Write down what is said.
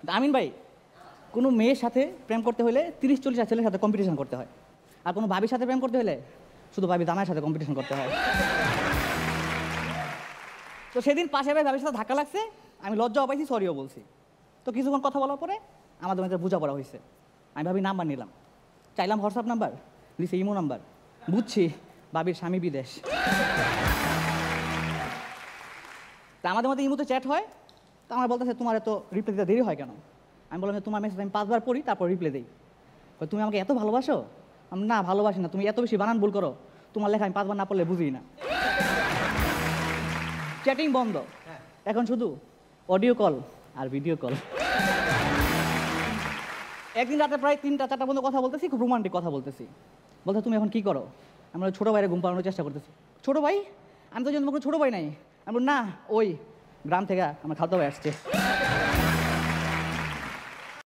আমিন ভাই, কোনো মেয়ের সাথে প্রেম করতে হলে 30-40 ছেলের সাথে কম্পিটিশন করতে হয়, আর কোনো ভাবির সাথে প্রেম করতে হলে শুধু ভাবি দামের সাথে কম্পিটিশন করতে হয়। তো সেদিন পাশে ভাই ভাবির সাথে ধাক্কা লাগছে, আমি লজ্জাও পাইছি, সরিও বলছি। তো কিছুক্ষণ কথা বলার পরে আমাদের মধ্যে বোঝাপড়া হয়েছে। আমি ভাবি নাম্বার নিলাম, চাইলাম হোয়াটসঅ্যাপ নাম্বার, দিছে ইমো নাম্বার। বুঝছি ভাবির স্বামী বিদেশ। তা আমাদের মধ্যে ইমোতে চ্যাট হয়। তো আমার বলতেছে তোমার এত রিপ্লাই দিতে দেরি হয় কেন? আমি বললাম যে তোমার মেসেজ আমি 5 বার পড়ি তারপর রিপ্লাই দিই। তুমি আমাকে এত ভালোবাসো? আমি না ভালোবাসি না, তুমি এত বেশি বানান ভুল করো, তোমার লেখা আমি 5 বার না পড়লে বুঝি না। চ্যাটিং বন্ধ, এখন শুধু অডিও কল আর ভিডিও কল। একদিন রাতে প্রায় 3টা-4টা পর্যন্ত কথা বলতেছি, খুব রোমান্টিক কথা বলতেছি। বলতে তুমি এখন কি করো? আমরা ছোটো ভাইয়ের ঘুম পাড়ানোর চেষ্টা করতেছি। ছোটো ভাই? আমি তো জন্ম কোনো ছোটো ভাই নাই। আমি না, ওই গ্রাম থেকে আমার খালতো ভাই আসছে।